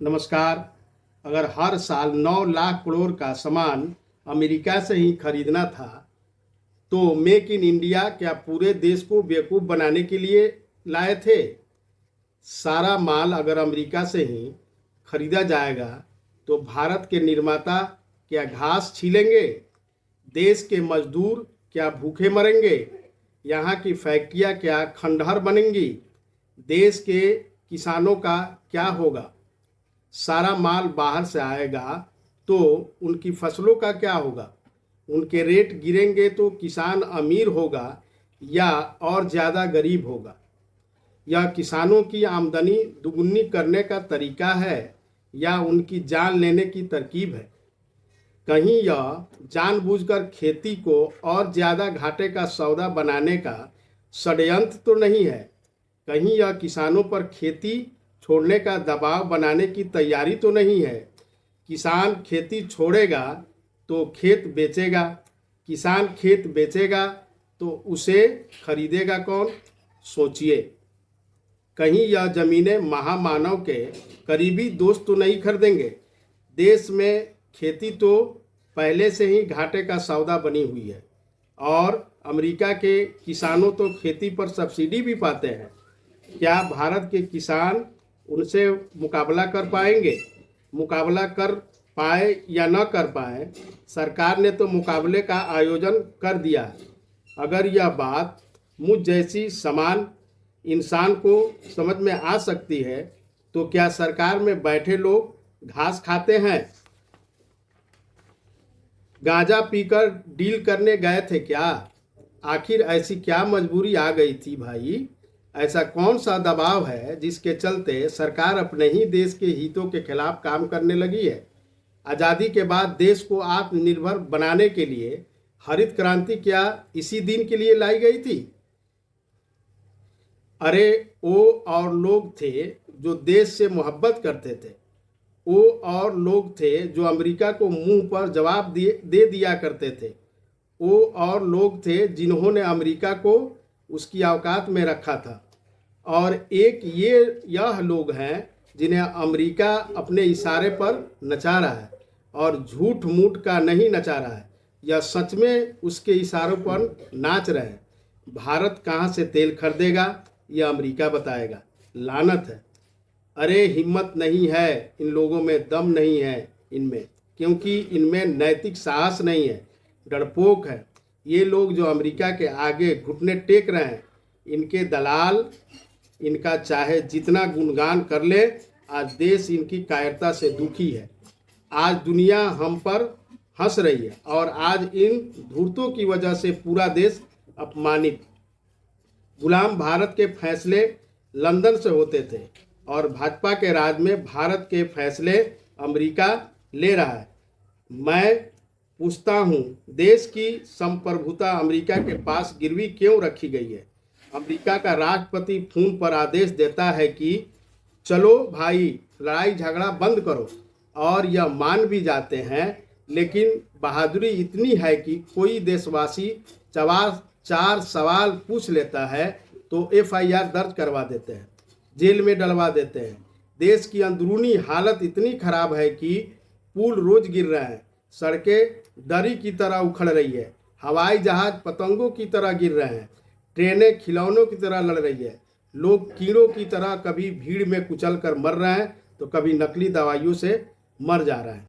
नमस्कार। अगर हर साल 9 लाख करोड़ का सामान अमेरिका से ही खरीदना था तो मेक इन इंडिया क्या पूरे देश को बेवकूफ़ बनाने के लिए लाए थे? सारा माल अगर अमेरिका से ही खरीदा जाएगा तो भारत के निर्माता क्या घास छीलेंगे? देश के मजदूर क्या भूखे मरेंगे? यहाँ की फैक्ट्रियाँ क्या खंडहर बनेंगी? देश के किसानों का क्या होगा? सारा माल बाहर से आएगा तो उनकी फसलों का क्या होगा? उनके रेट गिरेंगे तो किसान अमीर होगा या और ज़्यादा गरीब होगा? यह किसानों की आमदनी दुगुनी करने का तरीका है या उनकी जान लेने की तरकीब है? कहीं यह जानबूझकर खेती को और ज़्यादा घाटे का सौदा बनाने का षड्यंत्र तो नहीं है? कहीं यह किसानों पर खेती छोड़ने का दबाव बनाने की तैयारी तो नहीं है? किसान खेती छोड़ेगा तो खेत बेचेगा, किसान खेत बेचेगा तो उसे खरीदेगा कौन? सोचिए। कहीं यह ज़मीनें महामानव के करीबी दोस्त तो नहीं खरीदेंगे? देश में खेती तो पहले से ही घाटे का सौदा बनी हुई है और अमेरिका के किसानों तो खेती पर सब्सिडी भी पाते हैं। क्या भारत के किसान उनसे मुकाबला कर पाएंगे? मुकाबला कर पाए या न कर पाए, सरकार ने तो मुकाबले का आयोजन कर दिया है। अगर यह बात मुझ जैसी समान इंसान को समझ में आ सकती है तो क्या सरकार में बैठे लोग घास खाते हैं? गांजा पीकर डील करने गए थे क्या? आखिर ऐसी क्या मजबूरी आ गई थी भाई? ऐसा कौन सा दबाव है जिसके चलते सरकार अपने ही देश के हितों के खिलाफ काम करने लगी है? आज़ादी के बाद देश को आत्मनिर्भर बनाने के लिए हरित क्रांति क्या इसी दिन के लिए लाई गई थी? अरे वो और लोग थे जो देश से मोहब्बत करते थे। वो और लोग थे जो अमेरिका को मुंह पर जवाब दे दिया करते थे। वो और लोग थे जिन्होंने अमेरिका को उसकी औकात में रखा था। और एक यह लोग हैं जिन्हें अमेरिका अपने इशारे पर नचा रहा है और झूठ मूठ का नहीं नचा रहा है, यह सच में उसके इशारों पर नाच रहे हैं। भारत कहाँ से तेल खरीदेगा यह अमेरिका बताएगा। लानत है। अरे हिम्मत नहीं है इन लोगों में, दम नहीं है इनमें, क्योंकि इनमें नैतिक साहस नहीं है, डरपोक है। ये लोग जो अमेरिका के आगे घुटने टेक रहे हैं, इनके दलाल इनका चाहे जितना गुणगान कर ले, आज देश इनकी कायरता से दुखी है। आज दुनिया हम पर हंस रही है और आज इन धूर्तों की वजह से पूरा देश अपमानित। गुलाम भारत के फैसले लंदन से होते थे और भाजपा के राज में भारत के फैसले अमेरिका ले रहा है। मैं पूछता हूँ, देश की संप्रभुता अमेरिका के पास गिरवी क्यों रखी गई है? अमेरिका का राष्ट्रपति फोन पर आदेश देता है कि चलो भाई लड़ाई झगड़ा बंद करो, और यह मान भी जाते हैं। लेकिन बहादुरी इतनी है कि कोई देशवासी चार सवाल पूछ लेता है तो FIR दर्ज करवा देते हैं, जेल में डलवा देते हैं। देश की अंदरूनी हालत इतनी खराब है कि पुल रोज गिर रहे हैं, सड़कें दरी की तरह उखड़ रही है, हवाई जहाज पतंगों की तरह गिर रहे हैं, ट्रेनें खिलौनों की तरह लड़ रही है, लोग कीड़ों की तरह कभी भीड़ में कुचल कर मर रहे हैं तो कभी नकली दवाइयों से मर जा रहे हैं।